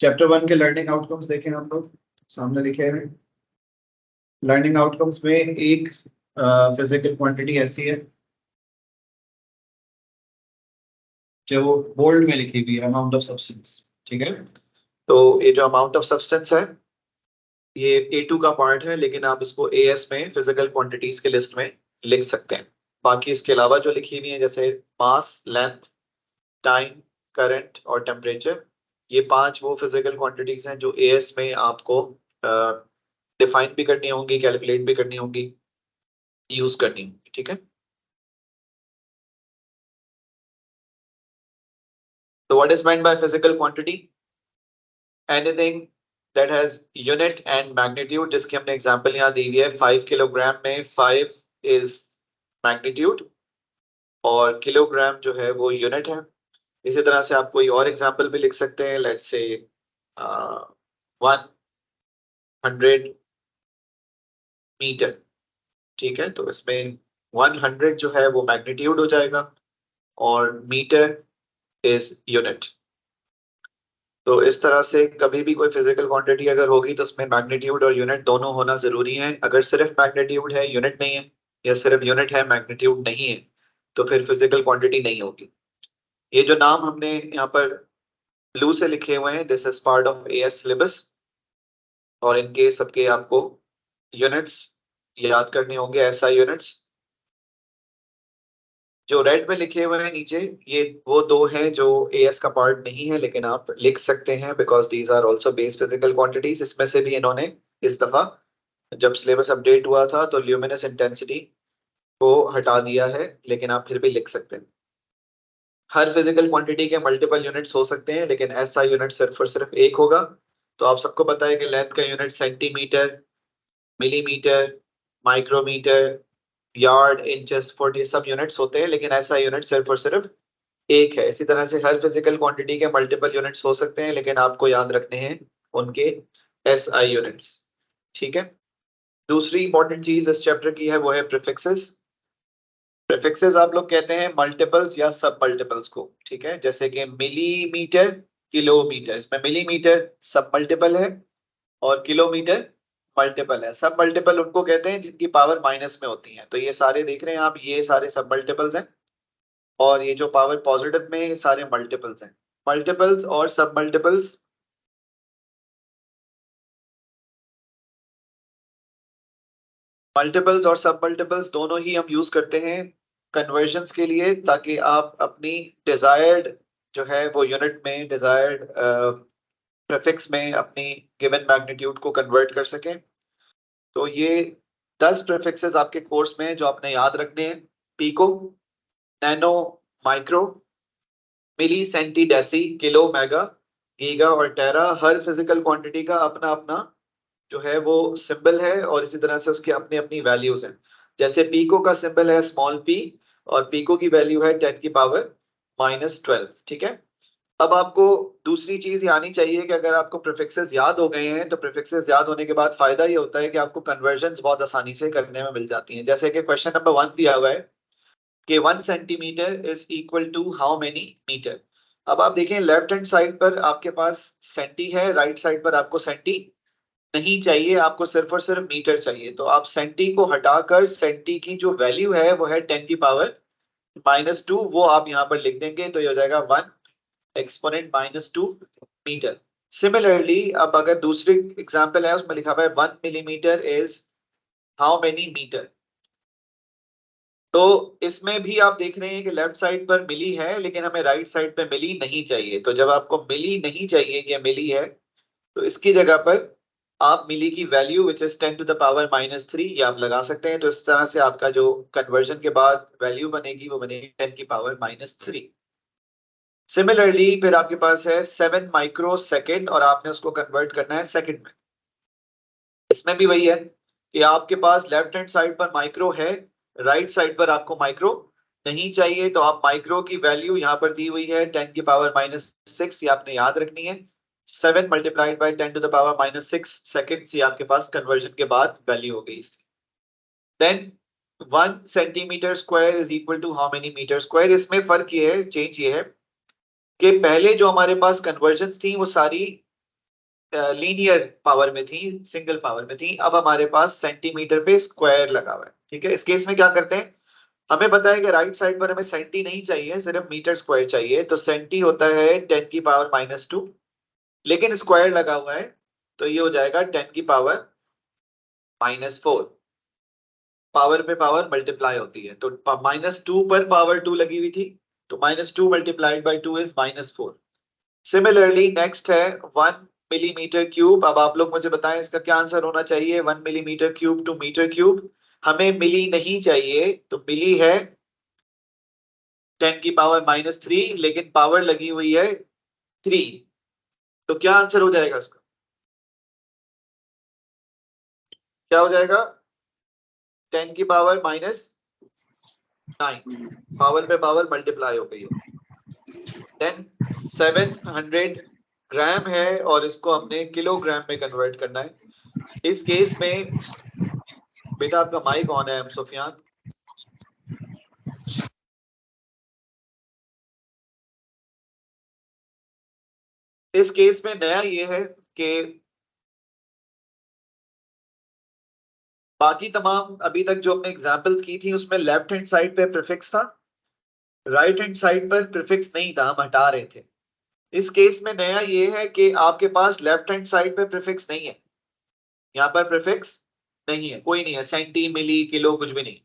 Chapter 1 के learning outcomes देखें आप लोग, सामने लिखे हैं। लर्निंग आउटकम्स में एक फिजिकल क्वांटिटी ऐसी है जो बोल्ड में लिखी हुई है, अमाउंट ऑफ सब्सटेंस। ठीक है, तो ये जो अमाउंट ऑफ सब्सटेंस है ये A2 का पार्ट है, लेकिन आप इसको AS में फिजिकल क्वांटिटीज के लिस्ट में लिख सकते हैं। बाकी इसके अलावा जो लिखी हुई है जैसे मास, लेंथ, टाइम, करंट और टेम्परेचर, ये 5 वो फिजिकल क्वांटिटीज हैं जो AS में आपको डिफाइन भी करनी होंगी, कैलकुलेट भी करनी होंगी, यूज करनी होंगी। ठीक है, तो what is meant by physical quantity? Anything that has unit and magnitude, जिसकी हमने एग्जांपल यहाँ दी हुई है। 5 किलोग्राम में 5 इज मैग्नीट्यूड और किलोग्राम जो है वो यूनिट है। इसी तरह से आप कोई और एग्जांपल भी लिख सकते हैं, लेट्स से 100 मीटर। ठीक है, तो इसमें 100 जो है वो मैग्नीट्यूड हो जाएगा और मीटर इज यूनिट। तो इस तरह से कभी भी कोई फिजिकल क्वांटिटी अगर होगी तो उसमें मैग्नीट्यूड और यूनिट दोनों होना जरूरी है। अगर सिर्फ मैग्नीट्यूड है यूनिट नहीं है, या सिर्फ यूनिट है मैग्नीट्यूड नहीं है, तो फिर फिजिकल क्वांटिटी नहीं होगी। ये जो नाम हमने यहाँ पर ब्लू से लिखे हुए हैं, this is part of AS syllabus, और इनके सबके आपको यूनिट्स याद करने होंगे, SI यूनिट्स। जो रेड में लिखे हुए हैं नीचे, ये वो दो हैं जो AS का पार्ट नहीं है, लेकिन आप लिख सकते हैं because these are also base physical quantities. इसमें से भी इन्होंने इस दफा जब सिलेबस अपडेट हुआ था तो ल्यूमिनस इंटेंसिटी को हटा दिया है, लेकिन आप फिर भी लिख सकते हैं। हर फिजिकल क्वांटिटी के मल्टीपल यूनिट्स हो सकते हैं, लेकिन SI यूनिट सिर्फ और सिर्फ एक होगा। तो आप सबको पता है कि लेंथ का unit centimetre, millimetre, micrometre, yard, inches, foot, ये सब यूनिट्स होते हैं, लेकिन ऐसा यूनिट सिर्फ और सिर्फ एक है। इसी तरह से हर फिजिकल क्वांटिटी के मल्टीपल यूनिट्स हो सकते हैं, लेकिन आपको याद रखने हैं उनके SI यूनिट्स। ठीक है, दूसरी इंपॉर्टेंट चीज इस चैप्टर की है वो है प्रीफिक्सेस। प्रीफिक्सेस आप लोग कहते हैं मल्टीपल्स या सब मल्टीपल्स को। ठीक है, जैसे कि मिलीमीटर, किलोमीटर, इसमें मिलीमीटर सब मल्टीपल है और किलोमीटर मल्टीपल है। सब मल्टीपल उनको कहते हैं जिनकी पावर माइनस में होती है। तो ये सारे देख रहे हैं आप, ये सारे सब मल्टीपल्स हैं, और ये जो पावर पॉजिटिव में ये सारे मल्टीपल्स हैं। मल्टीपल्स और सब मल्टीपल्स और सब मल्टीपल्स दोनों ही हम यूज करते हैं कन्वर्जन्स के लिए, ताकि आप अपनी डिजायर्ड जो है वो यूनिट में, डिजायर्ड प्रीफिक्स में अपनी गिवन मैग्नीट्यूड को कन्वर्ट कर सकें। तो ये 10 प्रीफिक्सेस आपके कोर्स में जो आपने याद रखने हैं। Pico, nano, micro, milli, centi, deci, kilo, mega, giga और टेरा, हर फिजिकल क्वांटिटी का अपना अपना जो है वो सिंबल है, और इसी तरह से उसकी अपनी अपनी वैल्यूज हैं। जैसे पीको का सिंबल है स्मॉल p, और पीको की वैल्यू है 10 की पावर -12। ठीक है, अब आपको दूसरी चीज ये आनी चाहिए कि अगर आपको प्रीफिक्सेस याद हो गए हैं तो प्रीफिक्सेस याद होने के बाद फायदा ये होता है कि आपको कन्वर्जन्स बहुत आसानी से करने में मिल जाती हैं। जैसे कि क्वेश्चन नंबर 1 दिया हुआ है कि 1 centimetre is equal to how many metre. अब आप देखें लेफ्ट हैंड साइड पर आपके पास सेंटी है, राइट साइड पर आपको सेंटी नहीं चाहिए, आपको सिर्फ और सिर्फ मीटर चाहिए। तो आप सेंटी को हटाकर सेंटी की जो वैल्यू है वो है 10 की पावर -2, वो आप यहाँ पर लिख देंगे, तो ये हो जाएगा 1 एक्सपोनेंट -2 मीटर। सिमिलरली अब अगर दूसरी एग्जांपल है उसमें लिखा हुआ है 1 millimetre is how many metre. तो इसमें भी आप देख रहे हैं कि लेफ्ट साइड पर मिली है, लेकिन हमें राइट साइड पे मिली नहीं चाहिए। तो जब आपको मिली नहीं चाहिए, ये मिली है, तो इसकी जगह पर आप मिली की value which is 10 to the power -3 ये आप लगा सकते हैं। तो इस तरह से आपका जो कन्वर्जन के बाद वैल्यू बनेगी वो बनेगी 10 की पावर -3। सिमिलरली फिर आपके पास है 7 माइक्रो सेकेंड, और आपने उसको कन्वर्ट करना है सेकंड में। इसमें भी वही है कि आपके पास लेफ्ट हैंड साइड पर माइक्रो है, राइट साइड पर आपको माइक्रो नहीं चाहिए, तो आप माइक्रो की वैल्यू यहाँ पर दी हुई है 10 की पावर -6, ये आपने याद रखनी है। 7 multiplied by 10 to the power -6 seconds, ये आपके पास कन्वर्जन के बाद वैल्यू हो गई इसकी। Then 1 centimetre square is equal to how many metre square. इसमें फर्क ये है, चेंज ये है कि पहले जो हमारे पास कन्वर्जन्स थी वो सारी लीनियर पावर में थी, सिंगल पावर में थी, अब हमारे पास सेंटीमीटर पे स्क्वायर लगा हुआ है। ठीक है, इस केस में क्या करते हैं, हमें पता है कि राइट साइड पर हमें सेंटी नहीं चाहिए, सिर्फ मीटर स्क्वायर चाहिए, तो सेंटी होता है 10 की पावर -2, लेकिन स्क्वायर लगा हुआ है तो ये हो जाएगा 10 की पावर -4। पावर पे पावर मल्टीप्लाई होती है, तो -2 पर पावर 2 लगी हुई थी, तो -2 multiplied by 2 is -4। Similarly next है 1 मिलीमीटर क्यूब। अब आप लोग मुझे बताएं इसका क्या आंसर होना चाहिए। 1 millimetre cube to metre cube, हमें मिली नहीं चाहिए, तो मिली है 10 की पावर -3, लेकिन पावर लगी हुई है 3, तो क्या आंसर हो जाएगा इसका, क्या हो जाएगा, 10 की पावर -9, पावर पे पावर मल्टीप्लाई हो गई है। देन 700 ग्राम है और इसको हमने किलोग्राम में कन्वर्ट करना है। इस केस में बेटा आपका माइक ऑन है सुफियान। इस केस में नया ये है कि बाकी तमाम अभी तक जो हमने एग्जांपल्स की थी उसमें लेफ्ट हैंड साइड पे प्रीफिक्स था, राइट हैंड साइड पर प्रीफिक्स नहीं था, हम हटा रहे थे। इस केस में नया ये है कि आपके पास लेफ्ट हैंड साइड पे प्रीफिक्स नहीं है, यहाँ पर प्रीफिक्स नहीं है, कोई नहीं है, सेंटी मिली किलो कुछ भी नहीं,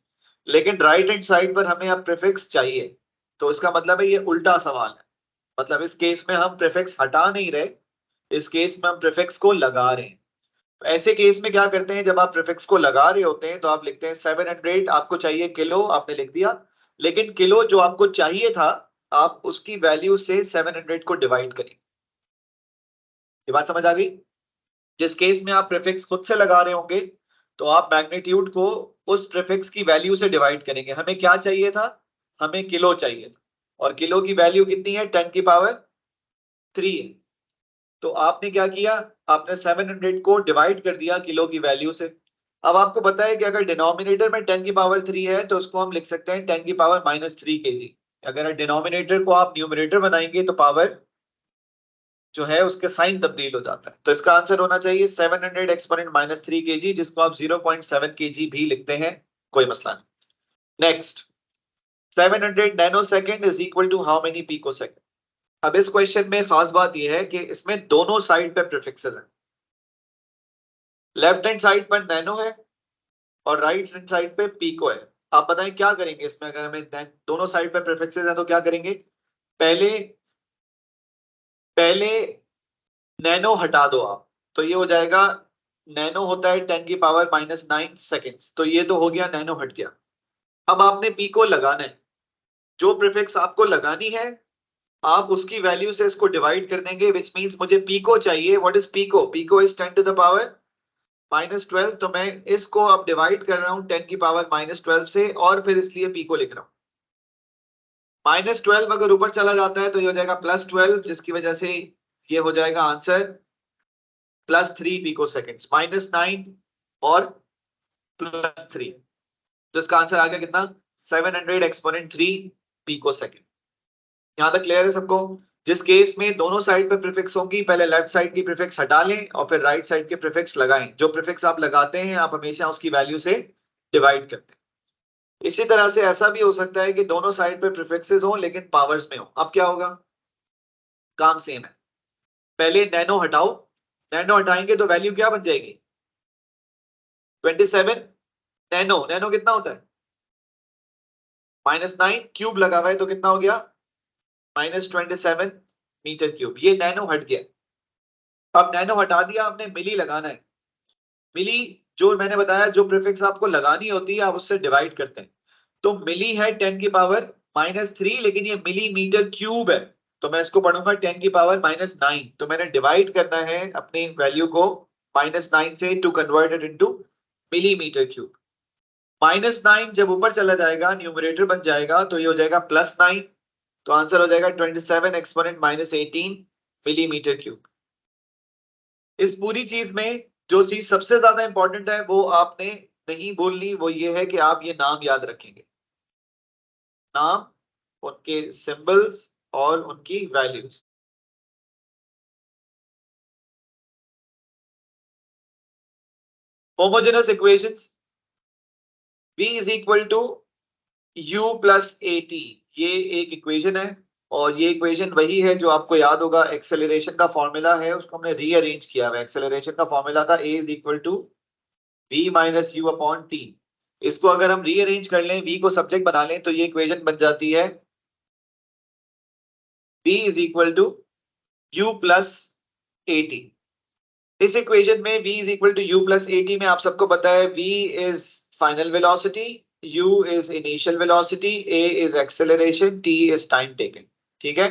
लेकिन राइट हैंड साइड पर हमें अब प्रीफिक्स चाहिए। तो इसका मतलब है ये उल्टा सवाल है, मतलब इस केस में हम प्रीफिक्स हटा नहीं रहे, इस केस में हम प्रीफिक्स को लगा रहे हैं। तो ऐसे केस में क्या करते हैं, जब आप प्रीफिक्स को लगा रहे होते हैं तो आप लिखते हैं 700, आपको चाहिए किलो, आपने लिख दिया, लेकिन किलो जो आपको चाहिए था आप उसकी वैल्यू से 700 को डिवाइड करें। ये बात समझ आ गई। जिस केस में आप प्रीफिक्स खुद से लगा रहे होंगे तो आप मैग्नीट्यूड को उस प्रीफिक्स की वैल्यू से डिवाइड करेंगे। हमें क्या चाहिए था, हमें किलो चाहिए था, और किलो की वैल्यू कितनी है, 10 की पावर 3 है। तो आपने क्या किया, आपने 700 को डिवाइड कर दिया किलो की वैल्यू से। अब आपको पता है कि अगर डिनोमिनेटर में 10 की पावर 3 है तो उसको हम लिख सकते हैं 10 की पावर -3 kg। अगर डिनोमिनेटर को आप न्यूमरेटर बनाएंगे तो पावर जो है उसके साइन तब्दील हो जाता है। तो इसका आंसर होना चाहिए 700 एक्सपोनेंट -3 kg, जिसको आप 0.7 kg भी लिखते हैं, कोई मसला नहीं। Next, 700 nano second is equal to how many pico second. अब इस क्वेश्चन में खास बात यह है कि इसमें दोनों साइड पे प्रीफिक्सेस हैं, लेफ्ट हैंड साइड पर नैनो है और राइट हैंड साइड पे पिको है। आप बताएं क्या करेंगे इसमें, अगर हमें दोनों साइड पे प्रीफिक्सेस हैं तो क्या करेंगे। पहले पहले नैनो हटा दो आप, तो ये हो जाएगा, नैनो होता है 10 की पावर -9 सेकेंड्स, तो ये तो हो गया, नैनो हट गया। अब आपने पिको लगाना है, जो प्रीफिक्स आपको लगानी है आप उसकी वैल्यू से इसको डिवाइड कर देंगे, विच मींस मुझे पिको चाहिए। What is pico, pico is 10 to the power -12, तो मैं इसको अब डिवाइड कर रहा हूं 10 की पावर -12 से, और फिर इसलिए पिको लिख रहा हूं। -12 अगर ऊपर चला जाता है तो ये हो जाएगा +12, जिसकी वजह से ये हो जाएगा आंसर +3 पिको सेकेंड्स, -9 और +3, तो इसका आंसर आ गया कितना, 700 एक्सपोनेंट 3 पिको सेकेंड। यहां तक क्लियर है सबको। जिस केस में दोनों साइड पे प्रीफिक्स होंगी, पहले लेफ्ट साइड की प्रीफिक्स हटा लें और फिर राइट साइड के प्रीफिक्स लगाएं। जो प्रीफिक्स आप लगाते हैं आप हमेशा उसकी वैल्यू से डिवाइड करते हैं। इसी तरह से ऐसा भी हो सकता है कि दोनों साइड पे प्रीफिक्सेस हो लेकिन पावर्स में हो। अब क्या होगा, काम सेम है। पहले नैनो हटाओ, नैनो हटाएंगे तो वैल्यू क्या बन जाएगी, 27 नैनो, नैनो कितना होता है, -9, क्यूब लगा हुआ है तो कितना हो गया, -27 मीटर क्यूब। ये नैनो हट गया। अब नैनो हटा दिया आपने, मिली लगाना है। मिली, जो मैंने बताया जो प्रीफिक्स आपको लगानी होती है आप उससे डिवाइड करते हैं। तो मिली है 10 की पावर -3, लेकिन ये मिलीमीटर क्यूब है, तो मैं इसको पढ़ूंगा 10 की पावर -9। तो मैंने डिवाइड करना है अपनी वैल्यू को -9 से to convert it into millimetre cube. -9 जब ऊपर चला जाएगा न्यूमरेटर बन जाएगा तो ये हो जाएगा +9, तो आंसर हो जाएगा 27 एक्सपोनेंट -18 मिलीमीटर क्यूब। इस पूरी चीज में जो चीज सबसे ज्यादा इंपॉर्टेंट है वो आपने नहीं बोलनी, वो ये है कि आप ये नाम याद रखेंगे, नाम, उनके सिंबल्स और उनकी values. Homogenous equations V is equal to U plus AT, ये एक इक्वेशन है और ये इक्वेशन वही है जो आपको याद होगा एक्सेलरेशन का फॉर्मूला है, उसको हमने रीअरेंज किया हुआ है। एक्सेलरेशन का फॉर्मूला था A is equal to V minus U upon T। इसको अगर हम रीअरेंज कर लें, V को सब्जेक्ट बना लें, तो ये इक्वेशन बन जाती है V is equal to U plus AT। इस इक्वेशन में V is equal to U plus AT में आप सबको पता है V is final velocity, U is initial velocity, A is acceleration, T is time taken। ठीक है,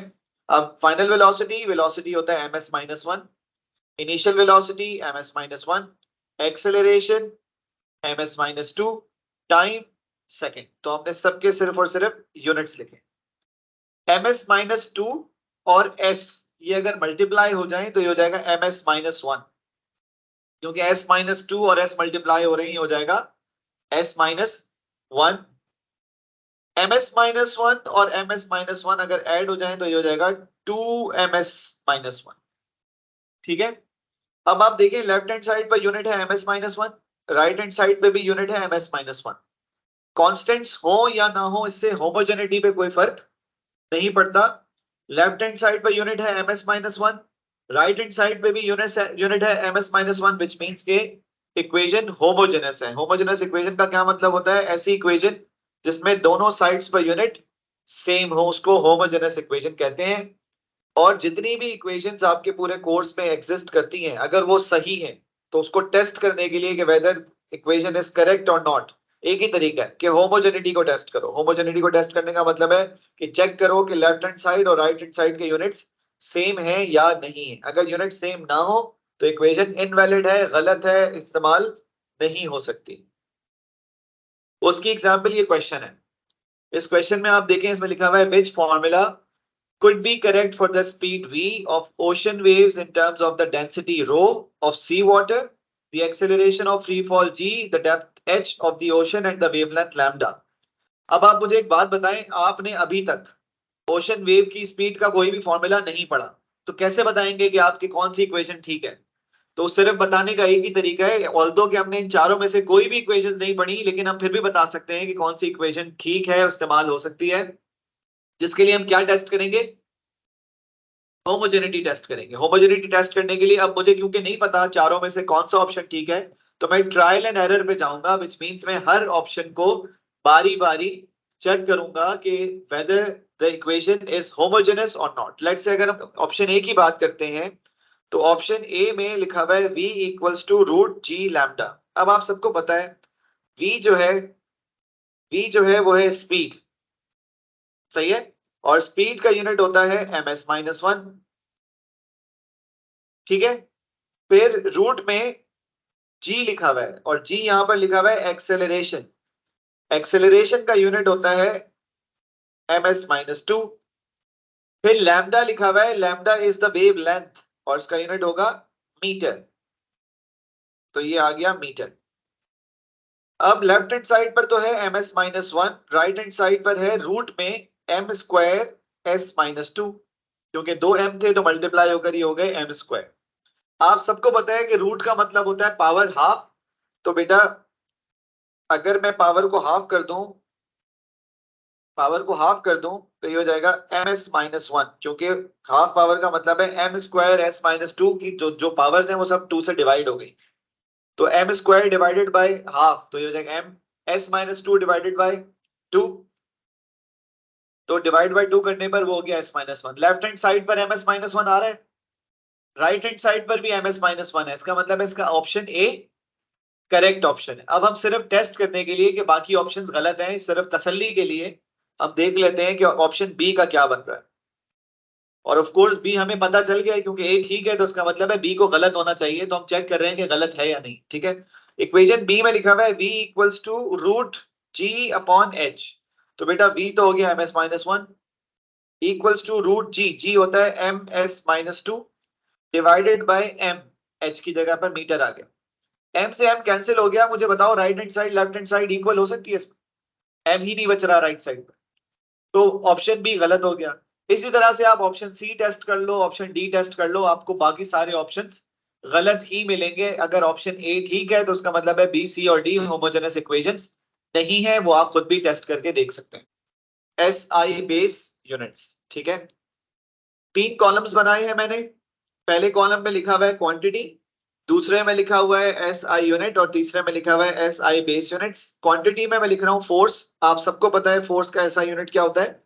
अब फाइनल वेलोसिटी होता है ms minus one, initial velocity ms minus one, acceleration ms minus to, time second. तो हमने सबके सिर्फ और सिर्फ यूनिट्स लिखे। ms माइनस टू और s ये अगर मल्टीप्लाई हो जाए तो ये हो जाएगा ms माइनस वन, क्योंकि s माइनस टू और s मल्टीप्लाई हो रही हो जाएगा s minus one. ms minus one और ms माइनस वन अगर ऐड हो जाए तो ये हो जाएगा 2ms माइनस वन। ठीक है, अब आप देखें left hand side per unit है ms minus one, right hand side पे भी यूनिट है ms माइनस वन। कॉन्स्टेंट्स हो या ना हो इससे होमोजेनिटी पे कोई फर्क नहीं पड़ता। Left hand side per unit है ms minus one, right hand side पे भी यूनिट है ms minus one, which means के इक्वेशन होमोजेनस है। होमोजेनस इक्वेशन का क्या मतलब होता है? ऐसी इक्वेशन जिसमें दोनों साइड्स पर यूनिट सेम हो, उसको होमोजेनस इक्वेशन कहते हैं। और जितनी भी इक्वेशंस आपके पूरे कोर्स में एग्जिस्ट करती हैं, अगर वो सही हैं तो उसको टेस्ट करने के लिए कि वेदर इक्वेशन इज करेक्ट और नॉट, एक ही तरीका है कि होमोजेनिटी को टेस्ट करो। होमोजेनिटी को टेस्ट करने का मतलब है कि चेक करो कि लेफ्ट हैंड साइड और राइट हैंड साइड के यूनिट्स सेम है या नहीं है। अगर यूनिट सेम ना हो तो इक्वेशन इनवैलिड है, गलत है, इस्तेमाल नहीं हो सकती। उसकी एग्जाम्पल ये क्वेश्चन है। इस क्वेश्चन में आप देखें, इसमें लिखा हुआ है which formula could be correct for the speed v of ocean waves in terms of the density rho of sea water, the acceleration of free fall g, the depth h of the ocean and the wavelength lambda। अब आप मुझे एक बात बताएं, आपने अभी तक ocean wave की स्पीड का कोई भी फॉर्मूला नहीं पढ़ा, तो कैसे बताएंगे कि आपकी कौन सी इक्वेशन ठीक है? तो सिर्फ बताने का एक ही तरीका है, ऑल्दो कि हमने इन चारों में से कोई भी इक्वेशन नहीं पढ़ी, लेकिन हम फिर भी बता सकते हैं कि कौन सी इक्वेशन ठीक है, इस्तेमाल हो सकती है। जिसके लिए हम क्या टेस्ट करेंगे? होमोजेनिटी टेस्ट करेंगे। होमोजेनिटी टेस्ट करने के लिए अब मुझे क्योंकि नहीं पता चारों में से कौन सा ऑप्शन ठीक है, तो मैं ट्रायल एंड एरर पे जाऊंगा, विच मींस मैं हर ऑप्शन को बारी बारी चेक करूंगा कि whether the equation is homogeneous और नॉट। लेट्स से अगर हम ऑप्शन ए की बात करते हैं, तो ऑप्शन ए में लिखा हुआ है v equals to root G lambda. अब आप सबको पता है v जो है वो है स्पीड, सही है, और स्पीड का यूनिट होता है ms माइनस वन। ठीक है, फिर रूट में g लिखा हुआ है और g यहां पर लिखा हुआ है एक्सेलरेशन। एक्सेलरेशन का यूनिट होता है ms माइनस टू। फिर लैम्डा लिखा हुआ है, lambda is the wave length और इसका यूनिट होगा मीटर, तो ये आ गया मीटर। अब लेफ्ट हैंड साइड पर तो है ms minus one, right hand side पर है रूट में m square s minus two, क्योंकि दो m थे तो मल्टीप्लाई होकर ही हो गए m स्क्वायर। आप सबको पता है कि रूट का मतलब होता है पावर हाफ, तो बेटा अगर मैं पावर को हाफ कर दूं तो ये हो जाएगा ms माइनस वन, क्योंकि हाफ पावर का मतलब है m square s minus two की जो पावर्स हैं वो सब 2 से डिवाइड हो गई, तो m square divided by half, तो ये हो जाएगा m s minus two divided bye 2, तो डिवाइड बाय 2 करने पर वो हो गया s minus one. Left hand side पर ms माइनस वन आ रहा है, राइट हैंड साइड पर भी ms माइनस वन है, इसका मतलब है इसका ऑप्शन ए करेक्ट ऑप्शन है। अब हम सिर्फ टेस्ट करने के लिए कि बाकी ऑप्शंस गलत हैं, सिर्फ तसल्ली के लिए हम देख लेते हैं कि ऑप्शन बी का क्या बन रहा है। और ऑफ कोर्स बी हमें पता चल गया है, क्योंकि ए ठीक है तो इसका मतलब है बी को गलत होना चाहिए, तो हम चेक कर रहे हैं कि गलत है या नहीं। ठीक है, इक्वेशन बी में लिखा हुआ है v equals to root G upon H, तो बेटा v तो हो गया ms minus one equals to root G होता है ms minus two divided by m, h की जगह पर मीटर आ गया, m से m कैंसिल हो गया। मुझे बताओ right hand side left hand side equal हो सकती है इसमें? m ही नहीं बच रहा राइट साइड पर, तो ऑप्शन बी गलत हो गया। इसी तरह से आप ऑप्शन सी टेस्ट कर लो, ऑप्शन डी टेस्ट कर लो, आपको बाकी सारे ऑप्शंस गलत ही मिलेंगे। अगर ऑप्शन ए ठीक है तो उसका मतलब है बी, सी और डी होमोजेनस इक्वेशंस नहीं है, वो आप खुद भी टेस्ट करके देख सकते हैं। एसआई बेस यूनिट्स, ठीक है। 3 कॉलम्स बनाए हैं मैंने। पहले कॉलम में लिखा हुआ है क्वांटिटी, दूसरे में लिखा हुआ है एसआई यूनिट और तीसरे में लिखा हुआ है एसआई बेस यूनिट्स। क्वांटिटी में मैं लिख रहा हूं फोर्स। आप सबको पता है फोर्स का एसआई यूनिट क्या होता है,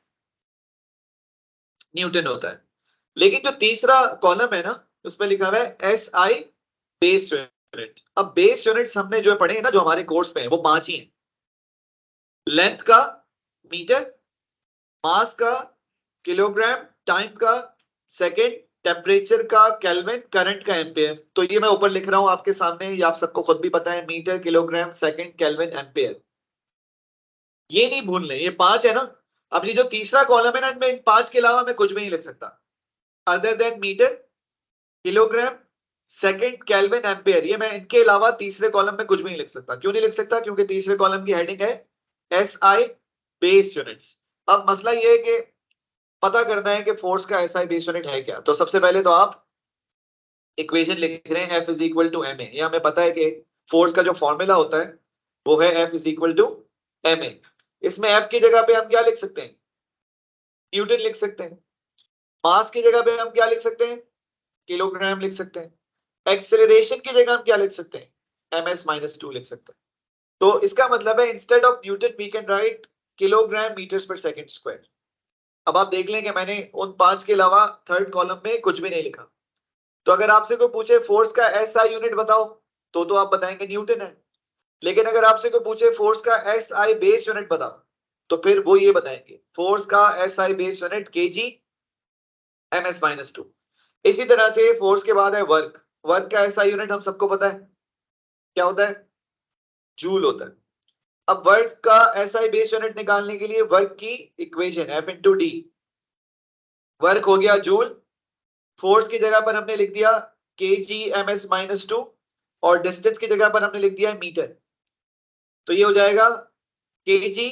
न्यूटन होता है। लेकिन जो तीसरा कॉलम है ना, उसमें लिखा हुआ है एसआई बेस यूनिट। अब बेस यूनिट्स हमने जो पढ़े हैं ना, जो हमारे कोर्स में है, वो 5 ही हैं। लेंथ का मीटर, मास का किलोग्राम, टाइम का सेकंड, टेम्परेचर का केल्विन, करंट का एम्पेयर। तो ये मैं ऊपर लिख रहा हूं आपके सामने, ये आप सबको खुद भी पता है, metre, kilogram, second, kelvin, ampere. ये नहीं भूलने, ये 5 है ना। अब ये जो तीसरा कॉलम है ना, इनमें इन 5 के अलावा मैं कुछ भी नहीं लिख सकता other than metre, kilogram, second, kelvin, ampere. ये मैं इनके अलावा तीसरे कॉलम में कुछ भी नहीं लिख सकता। क्यों नहीं लिख सकता? क्योंकि तीसरे कॉलम की हेडिंग है एसआई बेस यूनिट्स। अब मसला ये है कि पता करना है कि फोर्स का एसआई बेस यूनिट है क्या। तो सबसे पहले तो आप इक्वेशन लिख रहे हैं F is equal to M A. ये हमें पता है कि फोर्स का जो फॉर्मूला होता है वो है F is equal to M A. इसमें F की जगह पे हम क्या लिख सकते हैं, न्यूटन लिख सकते हैं। मास की जगह पे हम क्या लिख सकते हैं, किलोग्राम लिख सकते हैं। एक्सेलरेशन की जगह हम क्या लिख सकते हैं, ms-2 लिख सकते हैं। तो इसका मतलब है instead of newton we can write kilogram metres per second square. अब आप देख लें कि मैंने उन 5 के अलावा थर्ड कॉलम में कुछ भी नहीं लिखा। तो अगर आपसे कोई पूछे फोर्स का एसआई यूनिट बताओ, तो आप बताएंगे न्यूटन है। लेकिन अगर आपसे कोई पूछे फोर्स का एसआई बेस यूनिट बताओ, तो फिर वो ये बताएंगे फोर्स का SI base unit KG ms-2। इसी तरह से फोर्स के बाद है वर्क। वर्क का एसआई यूनिट हम सबको पता है क्या होता है, जूल होता है। अब वर्क का एसआई बेस यूनिट निकालने के लिए वर्क की equation F into D. Work हो गया जूल, फोर्स की जगह पर हमने लिख दिया kg ms-2 और डिस्टेंस की जगह पर हमने लिख दिया मीटर। तो ये हो जाएगा kg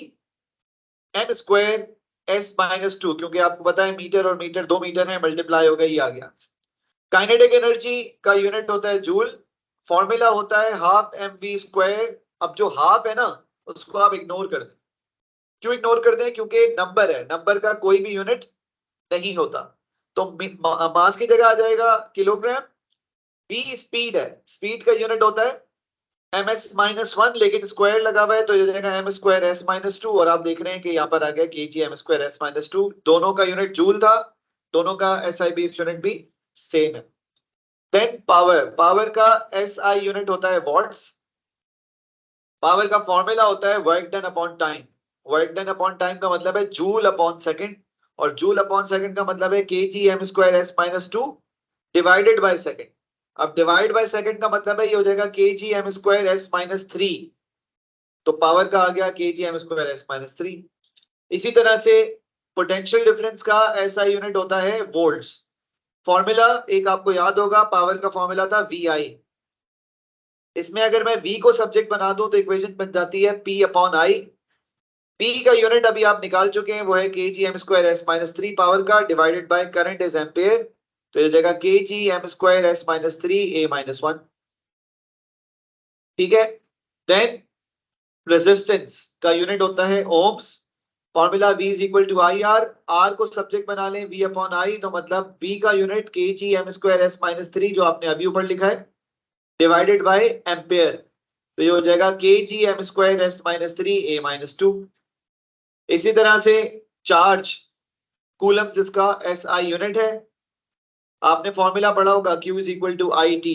m स्क्वायर s-2, क्योंकि आपको पता है मीटर और मीटर 2 मीटर है, मल्टीप्लाई हो गया, ये आ गया। काइनेटिक एनर्जी का यूनिट होता है जूल, फॉर्मूला होता है हाफ mv स्क्वायर। अब जो हाफ है ना, उसको आप इग्नोर कर दें। क्यों इग्नोर कर दें? क्योंकि नंबर है, नंबर का कोई भी यूनिट नहीं होता। तो मास की जगह आ जाएगा किलोग्राम। v स्पीड है, स्पीड का यूनिट होता है ms-1, लेकिन स्क्वायर लगा हुआ है तो ये हो जाएगा m स्क्वायर s-2। और आप देख रहे हैं कि यहाँ पर आ गया kg m स्क्वायर s-2। दोनों का यूनिट जूल था, दोनों का SI बेस यूनिट भी सेम है। देन पावर, पावर का SI यूनिट होता है वॉट्स। पावर का फॉर्मूला होता है work done upon time. Work done upon time का मतलब है जूल अपॉन सेकंड, और जूल अपॉन सेकंड का मतलब है kg m square s-2 divided by second. अब डिवाइड बाय सेकंड का मतलब है ये हो जाएगा kg m स्क्वायर s-3। तो पावर का आ गया kg m स्क्वायर s-3। इसी तरह से पोटेंशियल डिफरेंस का SI यूनिट होता है वोल्ट्स। फॉर्मूला एक आपको याद होगा, पावर का फॉर्मूला था VI। इसमें अगर मैं V को सब्जेक्ट बना दूं तो इक्वेशन बन जाती है P अपॉन I। P का यूनिट अभी आप निकाल चुके हैं, वो है kg m square s-3 power का divided by current is ampere. तो ये जगह kg m square s-3 a-1। ठीक है। देन रेजिस्टेंस का यूनिट होता है ohms. Formula V is equal to I R. R को सब्जेक्ट बना लें V अपॉन आई, तो मतलब V का unit kg m square s-3 जो आपने अभी ऊपर लिखा है डिवाइडेड बाय एम्पेयर। तो ये हो जाएगा kg m square s-3 a-2। इसी तरह से चार्ज, कूलम जिसका SI यूनिट है, आपने फॉर्मूला पढ़ा होगा Q is equal to I T.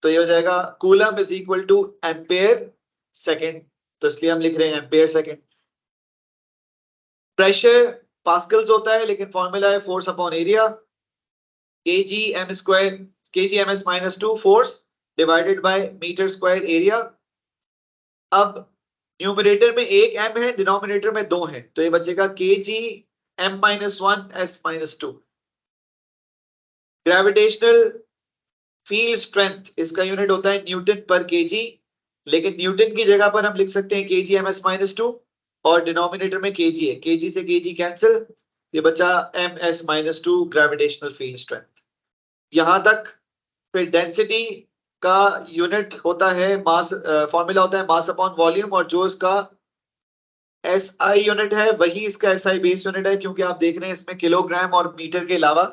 तो ये हो जाएगा coulomb is equal to ampere second, तो इसलिए हम लिख रहे हैं एम्पेयर सेकेंड। प्रेशर पास्कल्स होता है, लेकिन फॉर्मूला है force upon area. kg m square, kg ms-2 force divided by metre square area. अब न्यूमरेटर में एक m है, डिनोमिनेटर में 2 है, तो ये बचेगा kg m-1 s-2। Gravitational field strength, इसका यूनिट होता है न्यूटन पर केजी, लेकिन न्यूटन की जगह पर हम लिख सकते हैं kg ms-2 और डिनोमिनेटर में kg है, kg से kg कैंसिल, ये बचा ms-2 ग्रेविटेशनल फील्ड स्ट्रेंथ। यहां तक फिर डेंसिटी का यूनिट होता है मास, फॉर्मूला होता है मास अपॉन वॉल्यूम, और जो इसका एसआई यूनिट है वही इसका एसआई बेस यूनिट है, क्योंकि आप देख रहे हैं इसमें किलोग्राम और मीटर के अलावा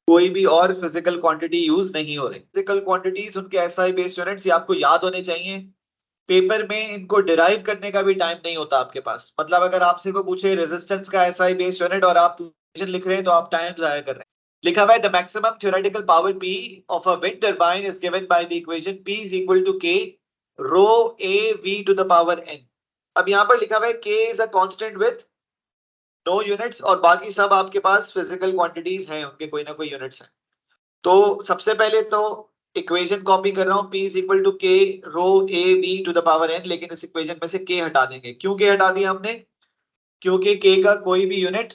कोई भी और फिजिकल क्वांटिटी यूज नहीं हो रही। फिजिकल क्वांटिटीज उनके एसआई बेस यूनिट्स ये आपको याद होने चाहिए। पेपर में इनको डिराइव करने का भी टाइम नहीं होता आपके पास। मतलब अगर आपसे को पूछे रेजिस्टेंस का एसआई बेस यूनिट और आप इक्वेशन लिख रहे हैं तो आप टाइम जाया कर रहे हैं। लिखा हुआ है the maximum theoretical power P of a wind turbine is given by the equation P is equal to K rho A V to the power N। अब यहां पर लिखा हुआ है K is a constant with no units, और बाकी सब आपके पास फिजिकल क्वांटिटीज हैं, उनके कोई ना कोई यूनिट्स हैं। तो सबसे पहले तो इक्वेशन कॉपी कर रहा हूं, P is equal to K rho A V to the power N, लेकिन इस इक्वेशन में से K हटा देंगे। क्यों K हटा दिया हमने? क्योंकि K का कोई भी यूनिट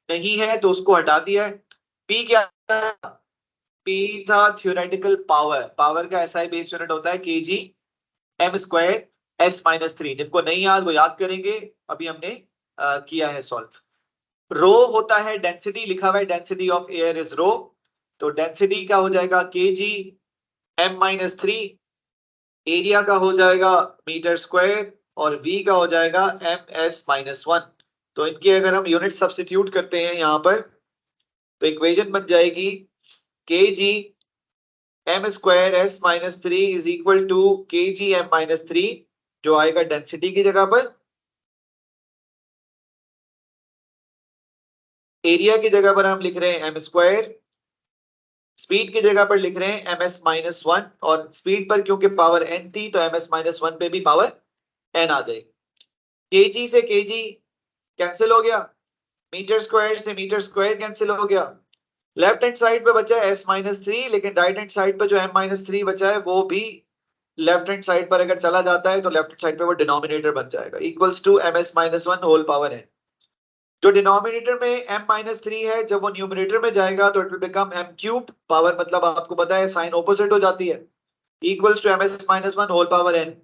नहीं है तो उसको हटा दिया है। P क्या था? P था थ्योरेटिकल पावर। पावर का एसआई बेस यूनिट होता है kg m स्क्वायर s-3। जिनको नहीं याद वो याद करेंगे, अभी हमने किया है सॉल्व। रो होता है डेंसिटी, लिखा हुआ है डेंसिटी ऑफ एयर इज रो, तो डेंसिटी क्या हो जाएगा kg m-3, एरिया का हो जाएगा मीटर स्क्वायर, और v का हो जाएगा ms-1। तो इनकी अगर हम यूनिट सब्स्टिट्यूट करते हैं यहां पर तो इक्वेशन बन जाएगी kg m square s-3 is equal to kg m-3, जो आएगा डेंसिटी की जगह पर, एरिया की जगह पर हम लिख रहे हैं m स्क्वायर, स्पीड की जगह पर लिख रहे हैं ms-1, और स्पीड पर क्योंकि पावर n थी तो ms-1 पे भी पावर n आ जाएगी। kg से kg कैंसिल हो गया, मीटर स्क्वायर से मीटर स्क्वायर कैंसिल हो गया, लेफ्ट हैंड साइड पे बचा है s-3, लेकिन राइट हैंड साइड पे जो m-3 बचा है वो भी लेफ्ट हैंड साइड पर अगर चला जाता है तो लेफ्ट हैंड साइड पे वो डिनोमिनेटर बन जाएगा, equals to ms-1 whole power n। जो डिनोमिनेटर में m-3 है जब वो न्यूमरेटर में जाएगा तो it will become m cube, power मतलब आपको पता है साइन ऑपोजिट हो जाती है, equals to ms-1 whole power n।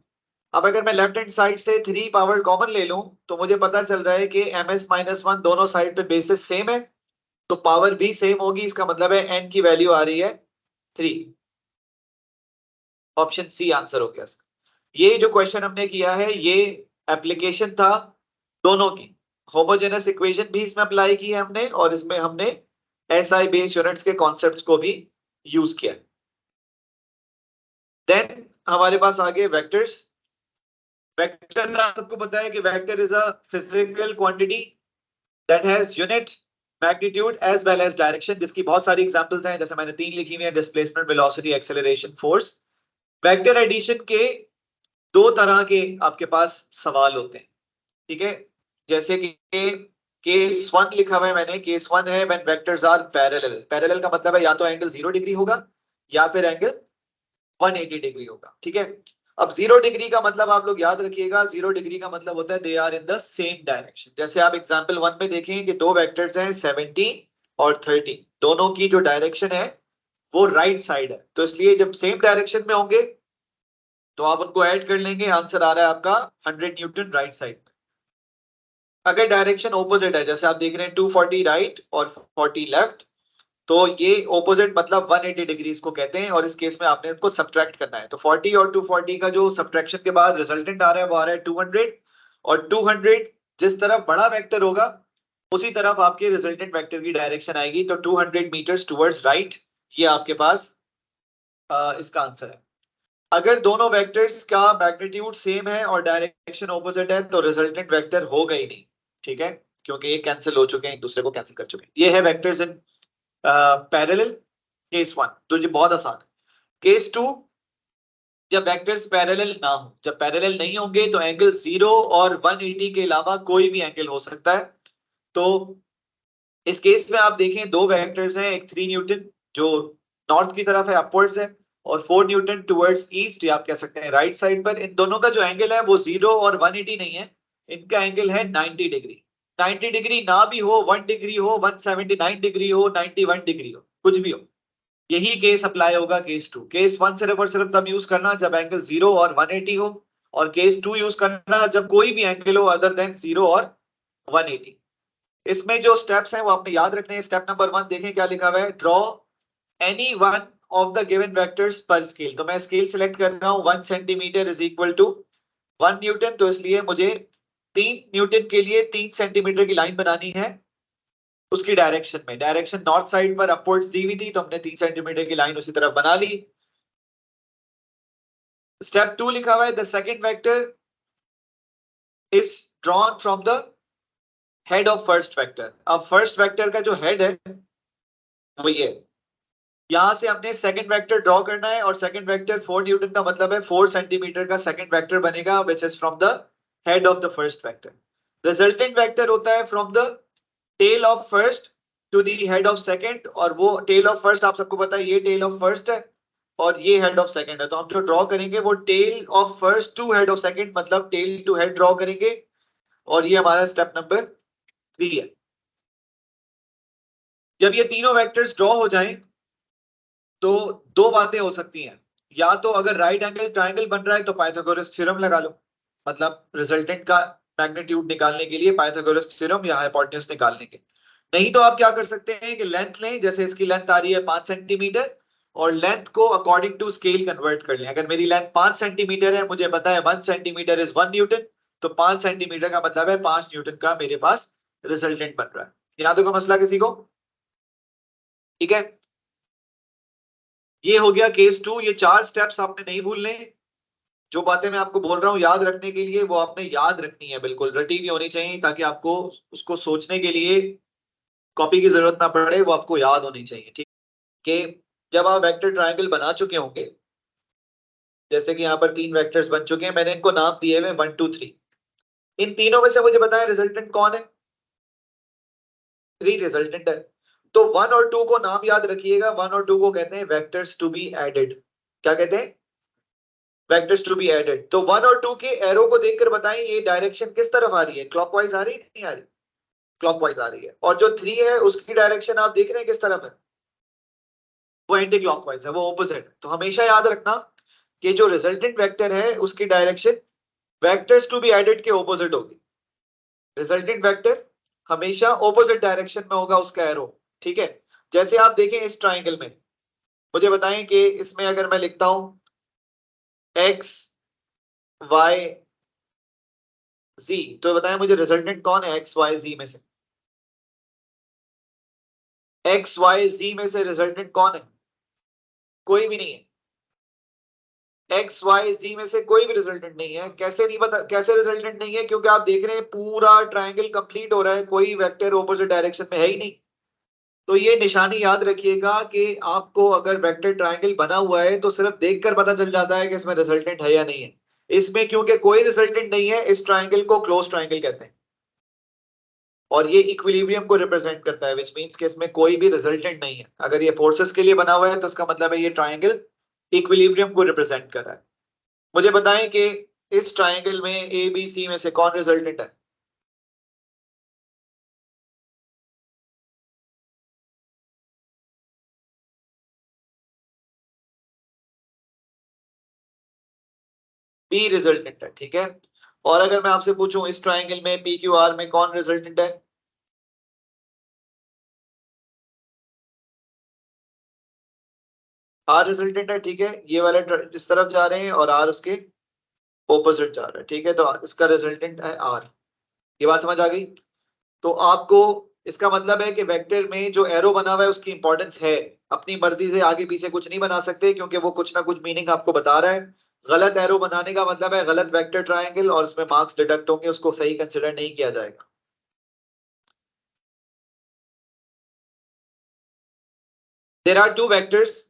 अब अगर मैं लेफ्ट हैंड साइड से 3 पावर कॉमन ले लूं तो मुझे पता चल रहा है कि ms-1 दोनों साइड पे बेसिस सेम है, तो पावर भी सेम होगी, इसका मतलब है n की वैल्यू आ रही है 3। ऑप्शन सी आंसर हो गया इसका। ये जो क्वेश्चन हमने किया है ये एप्लीकेशन था दोनों की, होमोजेनस इक्वेशन भी इसमें अप्लाई की है हमने, और इसमें हमने एसआई बेस यूनिट्स के कॉन्सेप्ट्स को भी यूज किया। देन हमारे पास आगे वेक्टर्स। वेक्टर सबको पता है कि vector is a physical quantity that has unit magnitude as well as direction, जिसकी बहुत सारी एग्जांपल्स हैं, जैसे मैंने 3 लिखी हुई है, displacement, velocity, acceleration, force. Vector addition के 2 तरह के आपके पास सवाल होते हैं, ठीक है। जैसे कि केस 1 लिखा हुआ है मैंने, केस 1 है when vectors are parallel. Parallel का मतलब है या तो एंगल 0 डिग्री होगा या फिर एंगल 180 डिग्री होगा, ठीक है। अब 0 डिग्री का मतलब आप लोग याद रखिएगा, 0 डिग्री का मतलब होता है they are in the same direction. जैसे आप एग्जांपल 1 में देखें कि 2 वेक्टर्स हैं 70 और 30, दोनों की जो डायरेक्शन है वो राइट साइड है, तो इसलिए जब सेम डायरेक्शन में होंगे तो आप उनको ऐड कर लेंगे, आंसर आ रहा है आपका 100 न्यूटन राइट साइड। अगर डायरेक्शन ऑपोजिट है, जैसे आप देख रहे हैं 240 राइट और 40 लेफ्ट, तो ये ऑपोजिट मतलब 180 डिग्री इसको कहते हैं, और इस केस में आपने इसको सब्ट्रैक्ट करना है। तो 40 और 240 का जो सब्ट्रैक्शन के बाद रिजल्टेंट आ रहा है वो आ रहा है 200, और 200 जिस तरफ बड़ा वेक्टर होगा उसी तरफ आपके रिजल्टेंट वेक्टर की डायरेक्शन आएगी, तो 200 मीटर्स टुवर्ड्स राइट, ये आपके पास इसका आंसर है। अगर दोनों वेक्टर्स का मैग्नीट्यूड सेम है और डायरेक्शन ऑपोजिट है तो रिजल्टेंट वेक्टर होगा ही नहीं, ठीक है, क्योंकि ये कैंसिल हो चुके हैं, एक दूसरे को कैंसिल कर चुके हैं। ये है वेक्टर्स इन पैरेलल, केस 1, तो ये बहुत आसान है। केस 2, जब वेक्टर्स पैरेलल ना हो, जब पैरेलल नहीं होंगे तो एंगल 0 और 180 के अलावा कोई भी एंगल हो सकता है। तो इस केस में आप देखें 2 वेक्टर्स हैं, एक 3 न्यूटन जो नॉर्थ की तरफ है अपवर्ड्स है, और 4 न्यूटन टुवर्ड्स ईस्ट, या आप कह सकते हैं राइट साइड पर। इन दोनों का जो एंगल है वो 0 और 180 नहीं है, इनका एंगल है 90 डिग्री। 90 डिग्री ना भी हो, 1 डिग्री हो, 179 डिग्री हो, 91 डिग्री हो, कुछ भी हो, यही केस अप्लाई होगा केस 2। केस 1 सिर्फ और सिर्फ तब यूज करना जब एंगल 0 और 180 हो, और केस 2 यूज करना जब कोई भी एंगल हो अदर देन 0 और 180। इसमें जो स्टेप्स हैं वो आपने याद रखने हैं। स्टेप नंबर 1 देखें क्या लिखा हुआ है, draw any one of the given vectors पर स्केल। तो मैं स्केल सिलेक्ट कर रहा हूं 1 centimetre is equal to 1 newton. तो इसलिए मुझे 3 न्यूटन के लिए 3 सेंटीमीटर की लाइन बनानी है उसकी डायरेक्शन में। डायरेक्शन नॉर्थ साइड पर अपवर्ड्स दी हुई थी तो हमने 3 सेंटीमीटर की लाइन उसी तरफ बना ली। स्टेप 2 लिखा हुआ है the second vector is drawn from the head of first vector. अब फर्स्ट वेक्टर का जो हेड है वो ये, यहां से हमने सेकंड वेक्टर ड्रॉ करना है और सेकंड वेक्टर 4 न्यूटन का मतलब है 4 सेंटीमीटर का सेकंड वेक्टर बनेगा which is from the head of the first vector. Resultant vector होता है from the tail of first to the head of second, और वो टेल ऑफ फर्स्ट आप सबको पता है ये टेल ऑफ फर्स्ट है और ये हेड ऑफ सेकंड है। तो हम जो ड्रॉ करेंगे वो tail of first to head of second मतलब टेल टू हेड ड्रॉ करेंगे और ये हमारा स्टेप नंबर 3 है। जब ये तीनों वेक्टर्स ड्रॉ हो जाएं तो दो बातें हो सकती हैं, या तो अगर राइट एंगल ट्रायंगल बन रहा है तो पाइथागोरस थ्योरम लगा लो, मतलब रिजल्टेंट का मैग्नीट्यूड निकालने के लिए पाइथागोरस थ्योरम या हाइपोटेन्यूज निकालने के। नहीं तो आप क्या कर सकते हैं कि लेंथ लें, जैसे इसकी लेंथ आ रही है 5 सेंटीमीटर और लेंथ को अकॉर्डिंग टू स्केल कन्वर्ट कर लें। अगर मेरी लेंथ 5 सेंटीमीटर है, मुझे पता है 1 सेंटीमीटर इज 1 न्यूटन, तो 5 सेंटीमीटर का मतलब है 5 न्यूटन का मेरे पास रिजल्टेंट बन रहा है। यहां तक का मसला किसी को ठीक है? ये हो गया केस 2। ये 4 स्टेप्स आपने नहीं भूलने। जो बातें मैं आपको बोल रहा हूं याद रखने के लिए वो आपने याद रखनी है, बिल्कुल रटी हुई होनी चाहिए ताकि आपको उसको सोचने के लिए कॉपी की जरूरत ना पड़े, वो आपको याद होनी चाहिए। ठीक कि जब आप वेक्टर ट्रायंगल बना चुके होंगे, जैसे कि यहाँ पर 3 वेक्टर्स बन चुके हैं, मैंने इनको नाम दिए हुए 1 2 3। इन तीनों में से मुझे बताएं रिजल्टेंट कौन है? 3 रिजल्टेंट है। तो 1 और 2 को नाम याद रखिएगा। 1 और 2 को कहते हैं वेक्टर्स टू बी एडेड। क्या कहते हैं? Vectors to be added. तो 1 और 2 के एरो को देखकर बताएं ये डायरेक्शन किस तरफ आ रही है, क्लॉकवाइज आ रही है नहीं आ रही? क्लॉकवाइज आ रही है। और जो 3 है उसकी डायरेक्शन आप देख रहे हैं किस तरफ है? वो एंटी क्लॉकवाइज है, वो ऑपोजिट है। तो हमेशा याद रखना कि जो रिजल्टेंट वेक्टर है उसकी direction vectors to be added के ऑपोजिट होगी। रिजल्टेंट वेक्टर हमेशा ऑपोजिट डायरेक्शन में होगा उसका एरो। ठीक है? जैसे आप देखें इस ट्राइंगल में, मुझे बताएं कि इसमें अगर मैं लिखता हूं एक्स वाई जी, तो बताएं मुझे रिजल्टेंट कौन है एक्स वाई जी में से? एक्स वाई जी में से रिजल्टेंट कौन है? कोई भी नहीं है। एक्स वाई जी में से कोई भी रिजल्टेंट नहीं है। कैसे नहीं पता, कैसे रिजल्टेंट नहीं है? क्योंकि आप देख रहे हैं पूरा ट्राइंगल कंप्लीट हो रहा है, कोई वेक्टर ऑपोजिट डायरेक्शन में है ही नहीं। तो ये निशानी याद रखिएगा कि आपको अगर वेक्टर ट्रायंगल बना हुआ है तो सिर्फ देखकर पता चल जाता है कि इसमें रिजल्टेंट है या नहीं है। इसमें क्योंकि कोई रिजल्टेंट नहीं है, इस ट्रायंगल को क्लोज ट्रायंगल कहते हैं और ये इक्विलिब्रियम को रिप्रेजेंट करता है, विच मींस कि इसमें कोई भी रिजल्टेंट नहीं है। अगर ये फोर्सेस के लिए बना हुआ है तो इसका मतलब है ये ट्रायंगल इक्विलिब्रियम को रिप्रेजेंट कर रहा है। मुझे बताएं कि इस ट्रायंगल में ए बी सी में से कौन रिजल्टेंट है? बी रिजल्टेंट है। ठीक है? और अगर मैं आपसे पूछूं इस ट्रायंगल में पी क्यू आर में कौन रिजल्टेंट है? आर रिजल्टेंट है। ठीक है? ये वाले इस तरफ जा रहे हैं और आर उसके ऑपोजिट जा रहा है। ठीक है? तो इसका रिजल्टेंट है आर। ये बात समझ आ गई? तो आपको इसका मतलब है कि वेक्टर में जो एरो बना हुआ है उसकी इंपॉर्टेंस है। अपनी मर्जी से आगे पीछे कुछ नहीं बना सकते क्योंकि वो कुछ ना कुछ मीनिंग आपको बता रहा है। गलत एरो बनाने का मतलब है गलत वेक्टर ट्रायंगल और उसमें मार्क्स डिडक्ट होंगे, उसको सही कंसिडर नहीं किया जाएगा। There are two vectors.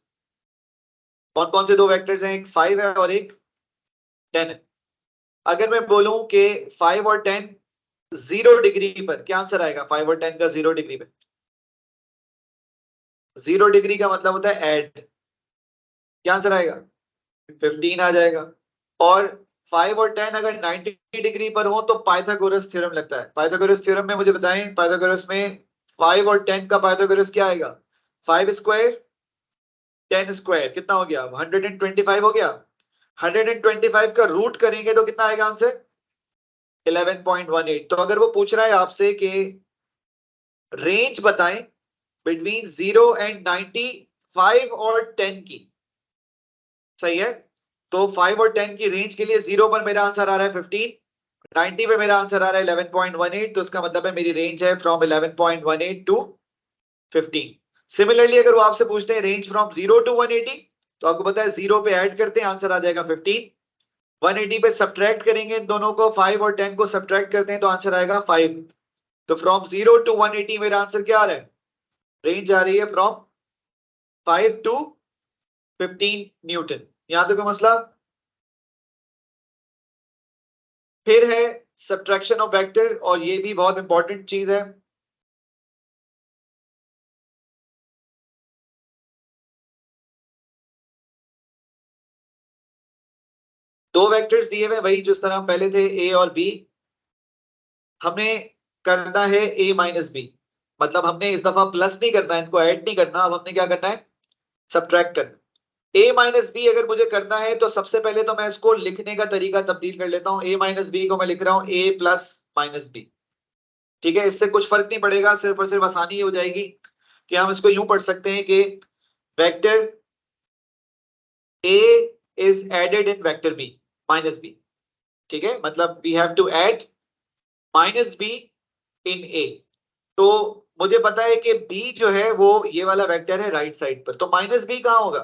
कौन कौन से दो वेक्टर्स हैं? एक 5 है और एक 10 है। अगर मैं बोलूं कि 5 और 10 0 डिग्री पर, क्या आंसर आएगा 5 और 10 का 0 डिग्री पे? 0 डिग्री का मतलब होता है ऐड। क्या आंसर आएगा? 15 आ जाएगा। और 5 और 10 अगर 90 डिग्री पर हो तो पाइथागोरस थ्योरम लगता है। पाइथागोरस थ्योरम में मुझे बताएं, पाइथागोरस में 5 और 10 का पाइथागोरस क्या आएगा? 5 स्क्वायर 10 स्क्वायर कितना हो गया? 125 हो गया। 125 का रूट करेंगे तो कितना आएगा आंसर? 11.18। तो अगर वो पूछ रहा है आपसे कि रेंज बताएं बिटवीन 0 एंड 90 5 और 10 की, सही है। तो 5 और 10 की रेंज के लिए 0 पर मेरा आंसर आ रहा है 15, 90 पे मेरा आंसर आ रहा है 11.18, तो इसका मतलब है मेरी रेंज है फ्रॉम 11.18 टू 15। सिमिलरली अगर वो आपसे पूछते हैं रेंज फ्रॉम 0 टू 180, तो आपको पता है 0 पे ऐड करते हैं आंसर आ जाएगा 15, 180 पे सब्ट्रैक्ट करेंगे इन दोनों को, 5 और 10 को सब्ट्रैक्ट करते हैं तो आंसर आएगा 5। तो फ्रॉम 0 टू 180 मेरा आंसर क्या आ रहा है, रेंज आ रही है फ्रॉम 5 टू 15 न्यूटन। यहां तक कोई मसला? फिर है सब्ट्रैक्शन ऑफ वेक्टर, और ये भी बहुत इंपॉर्टेंट चीज है। दो वेक्टर्स दिए हुए वही जिस तरह पहले थे ए और बी, हमें करना है ए माइनस बी, मतलब हमने इस दफा प्लस नहीं करना है, इनको ऐड नहीं करना, अब हमने क्या करना है, सब्ट्रैक्ट करना। ए माइनस बी अगर मुझे करना है तो सबसे पहले तो मैं इसको लिखने का तरीका तब्दील कर लेता हूं। ए माइनस बी को मैं लिख रहा हूं ए प्लस माइनस बी, ठीक है। इससे कुछ फर्क नहीं पड़ेगा, सिर्फ और सिर्फ आसानी हो जाएगी कि हम इसको यूं पढ़ सकते हैं कि vector A is added in vector B minus B, ठीक है। मतलब we have to add minus B in A. तो मुझे पता है कि बी जो है वो ये वाला वेक्टर है राइट साइड पर, तो माइनस बी कहां होगा,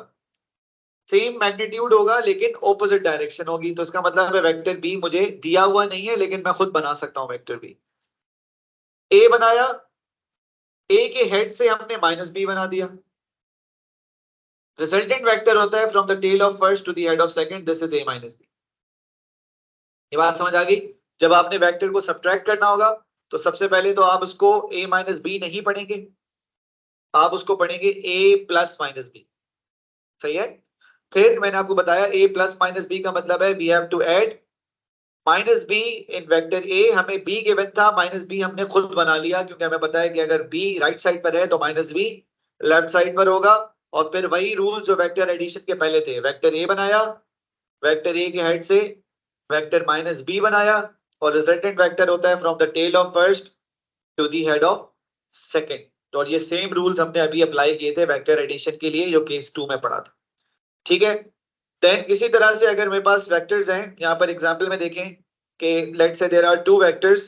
सेम मैग्नीट्यूड होगा लेकिन ऑपोजिट डायरेक्शन होगी। तो इसका मतलब है वेक्टर बी मुझे दिया हुआ नहीं है, लेकिन मैं खुद बना सकता हूं वेक्टर बी। ए बनाया, ए के हेड से हमने माइनस बी बना दिया। रिजल्टेंट वेक्टर होता है from the tail of first to the head of second, this is A minus B. ये बात समझ आ गई? जब आपने वेक्टर को सब्ट्रैक्ट करना होगा तो सबसे पहले तो आप उसको ए माइनस बी नहीं पढ़ेंगे, आप उसको पढ़ेंगे ए प्लस माइनस बी, सही है। फिर मैंने आपको बताया ए प्लस माइनस बी का मतलब है we have to add minus B in vector A. हमें बी गिवन था, माइनस बी हमने खुद बना लिया क्योंकि हमें पता है कि अगर बी राइट साइड पर है तो माइनस बी लेफ्ट साइड पर होगा। और फिर वही रूल जो वेक्टर एडिशन के पहले थे, वेक्टर ए बनाया, वेक्टर ए के हेड से वेक्टर माइनस बी बनाया, और रिजल्टेंट वेक्टर होता है from the tail of first to the head of second. और ये सेम रूल्स हमने अभी अप्लाई किए थे वेक्टर एडिशन के लिए जो केस 2 में पढ़ा था, ठीक है। देन इसी तरह से अगर मेरे पास वेक्टर्स हैं, यहां पर एग्जांपल में देखें कि let's say there are two vectors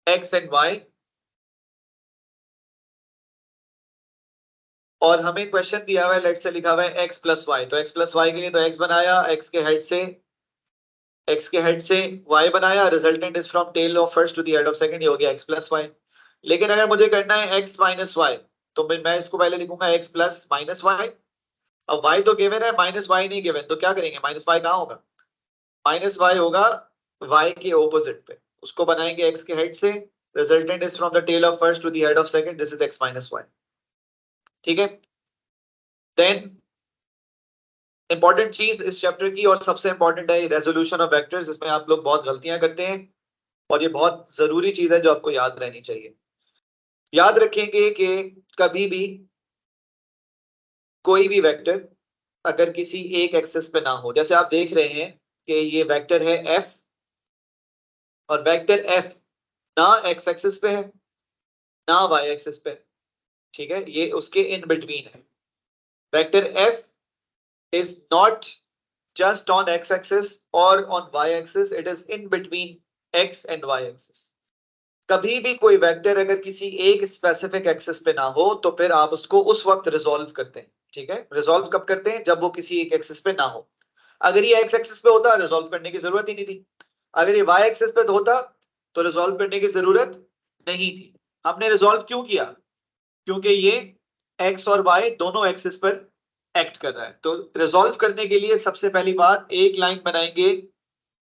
x and y, और हमें क्वेश्चन दिया हुआ है, लेट्स से लिखा हुआ है x प्लस वाई। तो x प्लस वाई के लिए तो x बनाया, x के हेड से y बनाया, resultant is from tail of first to the head of second, ये हो गया x प्लस वाई। लेकिन अगर मुझे करना है x माइनस वाई, तो मैं इसको पहले लिखूंगा x प्लस माइनस वाई। अब y तो गिवन है, माइनस वाई नहीं गिवन, तो क्या करेंगे, माइनस वाई कहां होगा, माइनस वाई होगा y के ऑपोजिट पे, उसको बनाएंगे x के हेड से, resultant is from the tail of first to the head of second, this is x minus Y, ठीक है। देन इंपॉर्टेंट चीज इस चैप्टर की और सबसे इंपॉर्टेंट है रेजोल्यूशन ऑफ वेक्टर्स। इसमें आप लोग बहुत गलतियां करते हैं और ये बहुत जरूरी चीज है जो आपको याद रहनी चाहिए। याद रखेंगे कि कभी भी कोई भी वेक्टर अगर किसी एक एक्सिस पे ना हो, जैसे आप देख रहे हैं कि ये वेक्टर है f, और वेक्टर f ना x एक्सिस पे है ना y एक्सिस पे, ठीक है, ये उसके इन बिटवीन है। Vector f is not just on x axis or on y axis, it is in between x and y axis। कभी भी कोई वेक्टर अगर किसी एक स्पेसिफिक एक्सिस पे ना हो तो फिर आप उसको उस वक्त रिजॉल्व करते हैं, ठीक है। रिजॉल्व कब करते हैं, जब वो किसी एक एक्सिस पे ना हो। अगर ये एक्स एक्सिस पे होता रिजॉल्व करने की जरूरत ही नहीं थी, अगर ये वाई एक्सिस पे होता तो रिजॉल्व करने की जरूरत नहीं थी। हमने रिजॉल्व क्यों किया, क्योंकि ये एक्स और वाई दोनों एक्सिस पर एक्ट कर रहा है। तो रिजॉल्व करने के लिए सबसे पहली बात, एक लाइन बनाएंगे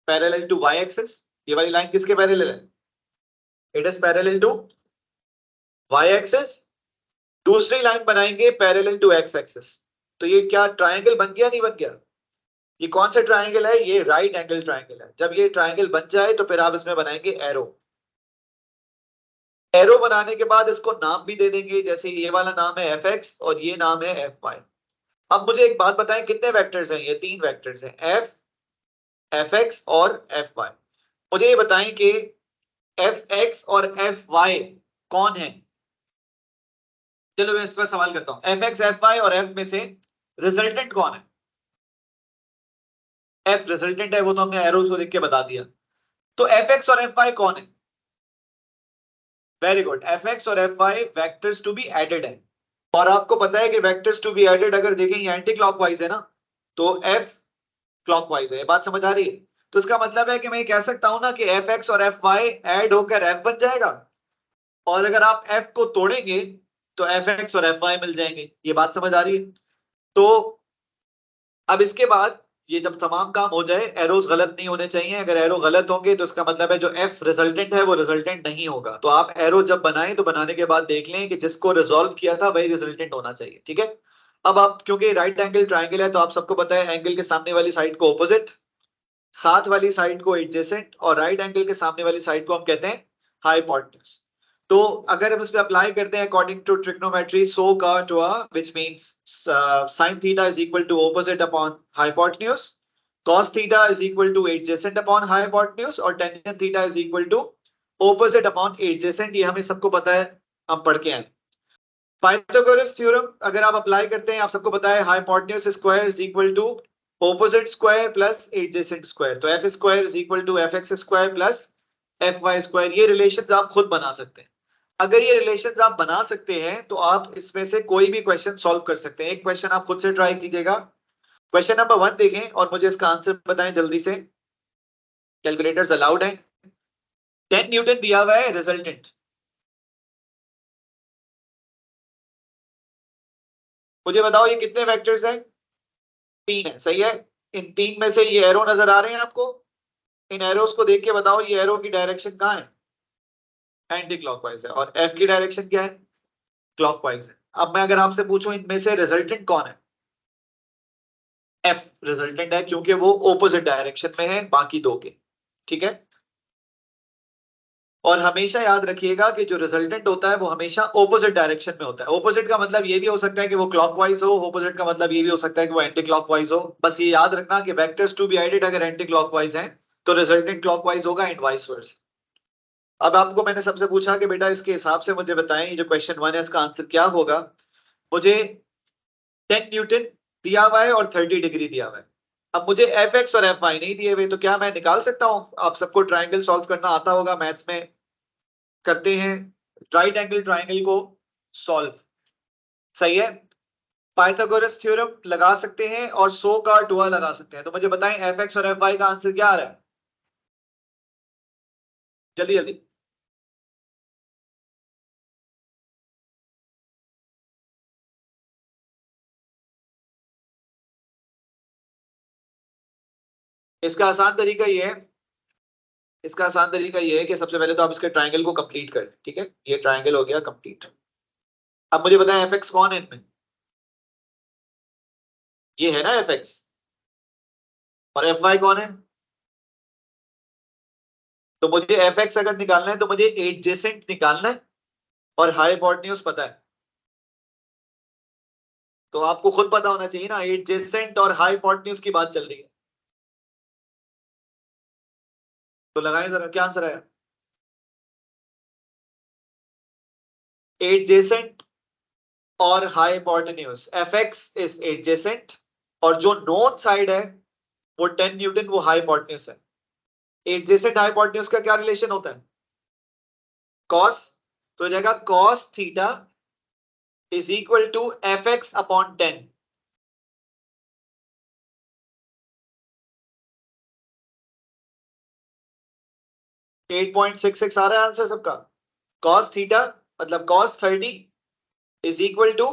पैरेलल टू वाई एक्सिस। ये वाली लाइन किसके पैरेलल है, it is parallel to Y axis. दूसरी लाइन बनाएंगे पैरेलल टू एक्स एक्सिस। तो ये क्या ट्रायंगल बन गया, नहीं बन गया? ये कौन सा ट्रायंगल है, ये राइट एंगल ट्रायंगल है। जब ये ट्रायंगल बन जाए तो फिर आप इसमें बनाएंगे एरो। एरो बनाने के बाद इसको नाम भी दे देंगे, जैसे ये वाला नाम है एफ एक्स और ये नाम है एफ वाई। अब मुझे एक बात बताएं, कितने वेक्टर्स हैं, ये तीन वेक्टर्स हैं, एफ, एफ एक्स और एफ वाई। मुझे ये बताएं कि एफ एक्स और एफ वाई कौन है, चलो मैं इस पर सवाल करता हूं, एफ एक्स एफ वाई और एफ में से रिजल्टेंट कौन है? एफ रिजल्टेंट है, वो तो हमने एरोज को देख के बता दिया। तो एफ एक्स और एफ वाई कौन है? वेरी गुड, एफ एक्स और F Y vectors to be added है। और आपको पता है कि वेक्टर्स टू बी एडेड अगर देखें ये एंटी क्लॉकवाइज है ना, तो एफ क्लॉकवाइज है। ये बात समझ आ रही है? तो इसका मतलब है कि मैं कह सकता हूं ना कि एफ एक्स और एफ वाई एड होकर एफ बन जाएगा, और अगर आप एफ को तोड़ेंगे तो एफ एक्स और एफ वाई मिल जाएंगे। ये बात समझ आ रही है? तो अब इसके बाद ये जब तमाम काम हो जाए, एरोज गलत नहीं होने चाहिए। अगर एरो गलत होंगे तो इसका मतलब है जो एफ रिजल्टेंट है वो रिजल्टेंट नहीं होगा। तो आप एरो जब बनाएं तो बनाने के बाद देख लें कि जिसको रिजॉल्व किया था वही रिजल्टेंट होना चाहिए, ठीक है? अब आप, क्योंकि राइट एंगल ट्राइंगल है तो आप सबको पता है एंगल के सामने वाली साइड को ऑपोजिट, साथ वाली साइड को एडजेसेंट, और राइट एंगल के सामने वाली साइड को हम कहते हैं हाइपोटेन्यूज। तो अगर हम इस पे अप्लाई करते हैं अकॉर्डिंग टू ट्रिग्नोमेट्री, सो का to which means sin theta is equal to opposite upon hypotenuse, cos theta is equal to adjacent upon hypotenuse, और tangent theta is equal to opposite upon adjacent. ये हमें सबको पता है, हम पढ़ के आए। पाइथागोरस थ्योरम अगर आप अप्लाई करते हैं, आप सबको पता है hypotenuse square is equal to opposite square plus adjacent square. तो F square is equal to F X square plus F Y square. ये रिलेशन आप खुद बना सकते हैं। अगर ये रिलेशन आप बना सकते हैं तो आप इसमें से कोई भी क्वेश्चन सॉल्व कर सकते हैं। एक क्वेश्चन आप खुद से ट्राई कीजिएगा। क्वेश्चन नंबर 1 देखें और मुझे इसका आंसर बताएं जल्दी से। कैलकुलेटर्स अलाउड है। 10 न्यूटन दिया हुआ है रिजल्टेंट। मुझे बताओ ये कितने वेक्टर्स हैं? 3 है, सही है। इन 3 में से ये एरो नजर आ रहे हैं आपको? इन एरोस को देख के बताओ ये एरो की डायरेक्शन कहां है? एंटी क्लॉकवाइज है। और एफ की डायरेक्शन क्या है? क्लॉकवाइज है। अब मैं अगर आपसे पूछूं इनमें से रिजल्टेंट कौन है? एफ रिजल्टेंट है, क्योंकि वो ऑपोजिट डायरेक्शन में है बाकी दो के, ठीक है? और हमेशा याद रखिएगा कि जो रिजल्टेंट होता है वो हमेशा ऑपोजिट डायरेक्शन में होता है। ऑपोजिट का मतलब ये भी हो सकता है कि वो क्लॉकवाइज हो, ऑपोजिट का मतलब ये भी हो सकता है कि वो एंटी क्लॉकवाइज हो। बस ये याद रखना कि वेक्टर्स टू बी एडेड अगर एंटी क्लॉकवाइज हैं तो रिजल्टेंट क्लॉकवाइज होगा एंड वाइस वर्सा। अब आपको मैंने सबसे पूछा कि बेटा इसके हिसाब से मुझे बताएं ये जो क्वेश्चन 1 है इसका आंसर क्या होगा। मुझे 10 न्यूटन दिया हुआ है और 30 डिग्री दिया हुआ है। अब मुझे एफ एक्स और एफ वाई नहीं दिए हुए, तो क्या मैं निकाल सकता हूं? आप सबको ट्राइंगल सॉल्व करना आता होगा, मैथ्स में करते हैं राइट एंगल ट्राइंगल को सॉल्व, सही है? पाइथागोरस थ्योरम लगा सकते हैं और सो का टुआ लगा सकते हैं। तो मुझे बताएं एफ एक्स और एफ वाई का आंसर क्या आ रहा है? जल्दी जल्दी। इसका आसान तरीका ये है, इसका आसान तरीका ये है कि सबसे पहले तो आप इसके ट्राइंगल को कंप्लीट कर दें, ठीक है? ये ट्राइंगल हो गया कंप्लीट। अब मुझे बताएं एफ एक्स कौन है इनमें? ये है ना एफ एक्स। और एफ वाई कौन है? तो मुझे एफ एक्स अगर निकालना है तो मुझे एडजेसेंट निकालना है, और हाइपोटेन्यूज पता है। तो आपको खुद पता होना चाहिए ना, एडजेसेंट और हाइपोटेन्यूज की बात चल रही है। तो लगाएं जरा, क्या आंसर आया? एडजेसेंट और hypotenuse, F x is adjacent, और जो नॉर्थ साइड है वो 10 न्यूटन, वो हाइपोटेन्यूज है। एडजेसेंट हाइपोटेन्यूज का क्या रिलेशन होता है? कॉस। तो हो जाएगा cos theta is equal to F X upon 10। 8.66 आ रहा है आंसर सबका। कॉस थीटा मतलब कॉस 30 इज इक्वल टू,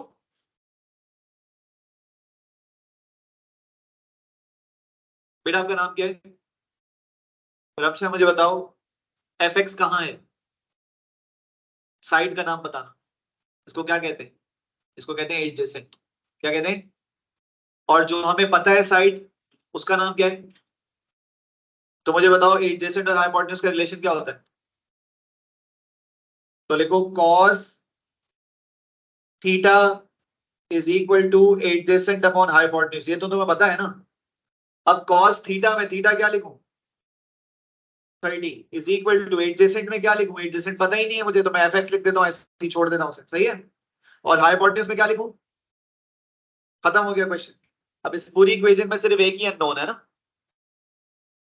बेटा आपका नाम क्या है? रक्षा, मुझे बताओ एफ एक्स कहाँ है? साइड का नाम बताना। इसको क्या कहते हैं? इसको कहते हैं एडजेसेंट। क्या कहते हैं? और जो हमें पता है साइड, उसका नाम क्या है? तो मुझे बताओ एडजेसेंट और हाइपोटेन्यूज का रिलेशन क्या होता है? तो लिखो cos theta is equal to adjacent upon hypotenuse. ये तो तुम्हें पता है ना। अब कॉस थीटा में थीटा क्या लिखूं? 30 इज इक्वल टू एडजेसेंट में क्या लिखूं? एडजेसेंट पता ही नहीं है मुझे, तो मैं एफ एक्स लिख देता हूं, ऐसे ही छोड़ देता हूं उसे, सही है? और हाइपोटेन्यूज में क्या लिखूं? खत्म हो गया क्वेश्चन। अब इस पूरी इक्वेशन में सिर्फ एक ही अननोन है ना,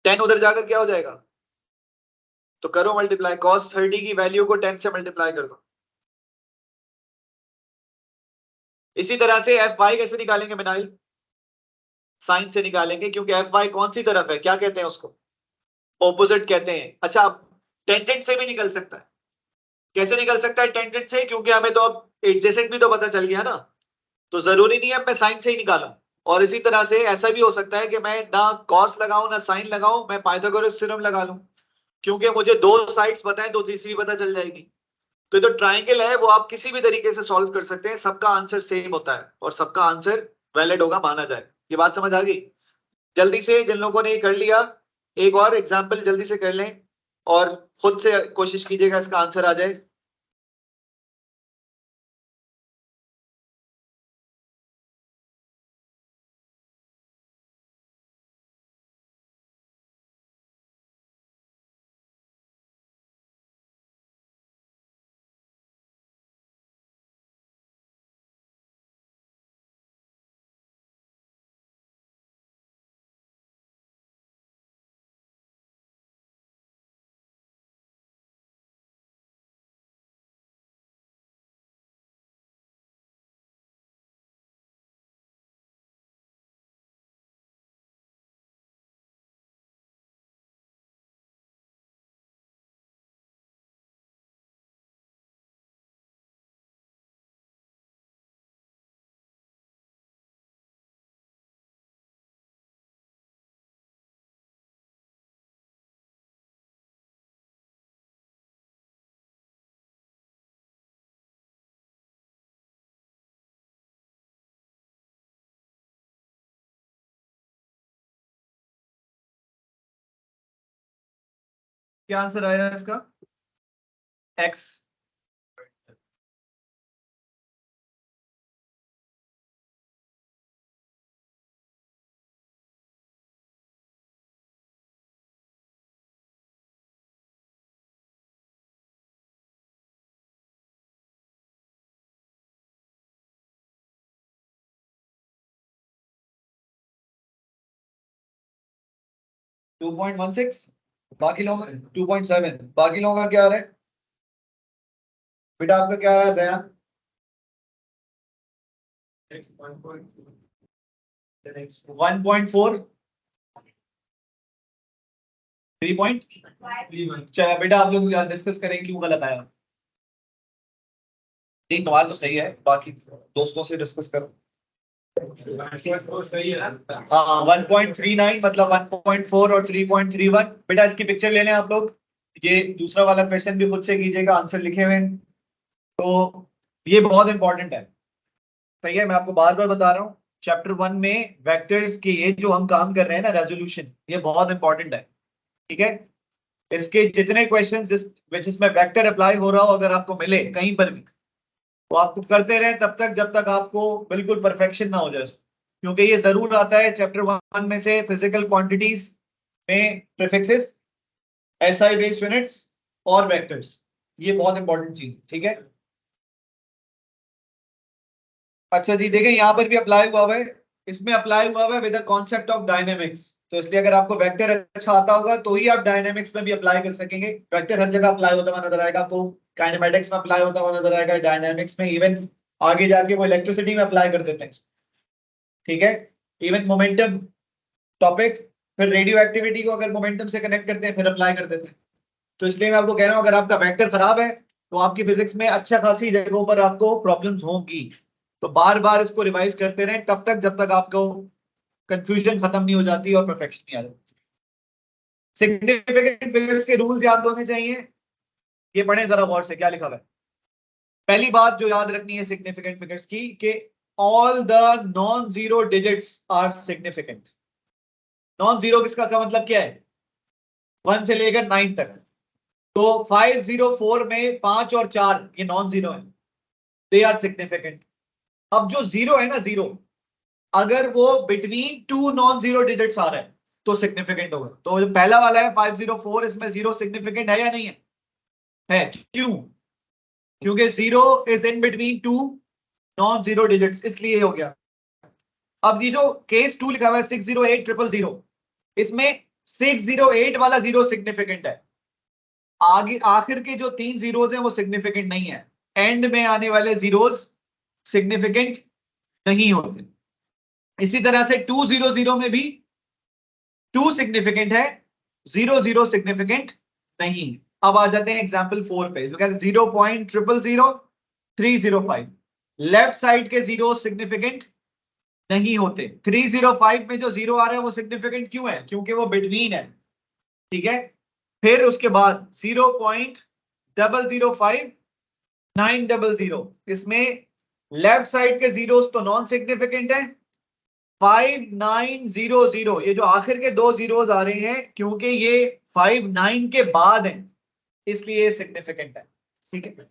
10 उधर जाकर क्या हो जाएगा? तो करो मल्टीप्लाई, cos 30 की वैल्यू को 10 से मल्टीप्लाई कर दो। इसी तरह से एफ वाई कैसे निकालेंगे मिनाइल? साइन से निकालेंगे, क्योंकि एफ वाई कौन सी तरफ है, क्या कहते हैं उसको? ऑपोजिट कहते हैं। अच्छा, अब टेंजेंट से भी निकल सकता है। कैसे निकल सकता है टेंजेंट से? क्योंकि हमें तो अब एडजेसेंट भी तो पता चल गया ना, तो जरूरी नहीं है मैं साइन से ही निकालूं। और इसी तरह से ऐसा भी हो सकता है कि मैं ना कॉस लगाऊं ना साइन लगाऊं, मैं पाइथागोरस थ्योरम लगा लूं, क्योंकि मुझे दो साइड्स पता है तो तीसरी पता चल जाएगी। तो जो ट्राइंगल है वो आप किसी भी तरीके से सॉल्व कर सकते हैं, सबका आंसर सेम होता है और सबका आंसर वैलिड होगा, माना जाए। ये बात समझ आ गई? जल्दी से जिन लोगों ने ये कर लिया, एक और एग्जाम्पल जल्दी से कर लें और खुद से कोशिश कीजिएगा इसका आंसर आ जाए। क्या आंसर आया इसका? एक्स। टू 2.16, बाकी लोगों का 2.7, बाकी लोगों का क्या आ रहा है बेटा? आपका क्या आ रहा है जयान? 1.4, 3. चलो बेटा आप लोग डिस्कस करें क्यों गलत आया। नहीं तुम्हारा तो सही है, बाकी दोस्तों से डिस्कस करो। हाँ 1.39 मतलब 1.4 और 3.31। बेटा इसकी पिक्चर ले लें आप लोग, ये दूसरा वाला क्वेश्चन भी खुद से कीजिएगा, आंसर लिखे हुए हैं। तो ये बहुत इंपॉर्टेंट है, सही है, मैं आपको बार बार बता रहा हूँ। चैप्टर 1 में वेक्टर्स के ये जो हम काम कर रहे हैं ना, रेजोल्यूशन, ये बहुत इंपॉर्टेंट है। ठीक है, इसके जितने क्वेश्चन जिसमें वेक्टर अप्लाई हो रहा हो, अगर आपको मिले कहीं पर भी, तो आपको करते रहे तब तक जब तक आपको बिल्कुल परफेक्शन ना हो जाए, क्योंकि ये जरूर आता है चैप्टर 1 में से, फिजिकल क्वांटिटीज में प्रीफिक्सेस, एसआई बेस्ड यूनिट्स और वेक्टर्स, ये बहुत इंपॉर्टेंट चीज। ठीक है, अच्छा जी देखें यहाँ पर भी अप्लाई हुआ हुआ है, इसमें अप्लाई हुआ हुआ है with the concept of dynamics. तो इसलिए अगर आपको वेक्टर अच्छा आता होगा तो ही आप डायनेमिक्स में भी अप्लाई कर सकेंगे। वेक्टर हर जगह अप्लाई होता हुआ नजर आएगा आपको, काइनेमेटिक्स में अप्लाई होता हुआ नजर आएगा, डायनेमिक्स में, इवन आगे जाके वो इलेक्ट्रिसिटी में अप्लाई कर देते हैं। ठीक है, इवन मोमेंटम टॉपिक, फिर रेडियो एक्टिविटी को अगर मोमेंटम से कनेक्ट करते हैं फिर अप्लाई कर देते हैं। तो इसलिए मैं आपको कह रहा हूँ, अगर आपका वेक्टर खराब है तो आपकी फिजिक्स में अच्छा खासी जगहों पर आपको प्रॉब्लम्स होंगी। तो बार बार इसको रिवाइज करते रहें तब तक जब तक आपको कंफ्यूजन खत्म नहीं हो जाती और परफेक्शन नहीं आ जाती। सिग्निफिकेंट फिगर्स के रूल्स याद होने चाहिए, ये पढ़ें जरा गौर से क्या लिखा हुआ है। पहली बात जो याद रखनी है सिग्निफिकेंट फिगर्स की, कि all the non zero digits are significant. Non zero किसका का मतलब क्या है? 1 से लेकर 9 तक। तो 504 में 5 और 4 ये नॉन जीरो है, दे आर सिग्निफिकेंट। अब जो जीरो है ना, जीरो, अगर वो between two non zero digits आ रहा है तो सिग्निफिकेंट होगा। तो जो पहला वाला है 504, इसमें जीरो सिग्निफिकेंट है या नहीं है? है। क्यों? क्योंकि zero is in between two non zero digits, इसलिए हो गया। अब ये जो केस 2 लिखा हुआ है 608000, इसमें 608 वाला जीरो सिग्निफिकेंट है, आगे आखिर के जो 3 जीरोज हैं वो सिग्निफिकेंट नहीं है, एंड में आने वाले जीरोज सिग्निफिकेंट नहीं होते। इसी तरह से 200 में भी 2 सिग्निफिकेंट है, 00 सिग्निफिकेंट नहीं। अब आ जाते हैं एग्जाम्पल 4 पे, जो कहते हैं 0.000305, लेफ्ट साइड के जीरो सिग्निफिकेंट नहीं होते। 305 में जो जीरो आ रहा है वो सिग्निफिकेंट क्यों है? क्योंकि वो बिटवीन है, ठीक है। फिर उसके बाद 0.005900, इसमें लेफ्ट साइड के जीरोस तो नॉन सिग्निफिकेंट है। 5900, ये जो आखिर के दो जीरोस आ रहे हैं, क्योंकि ये 59 के बाद हैं, इसलिए सिग्निफिकेंट है, ठीक है,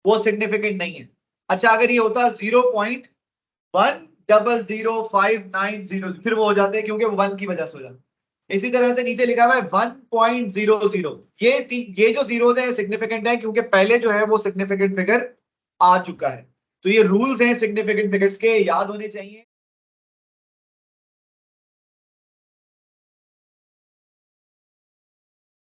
वो सिग्निफिकेंट नहीं है। अच्छा, अगर ये होता 0.100590, फिर वो हो जाते हैं, क्योंकि वो 1 की वजह से हो जाते हैं। इसी तरह से नीचे लिखा हुआ है 1.00, ये जो जीरोस है सिग्निफिकेंट है, क्योंकि पहले जो है वो सिग्निफिकेंट फिगर आ चुका है। तो ये रूल्स हैं सिग्निफिकेंट फिगर्स के, याद होने चाहिए।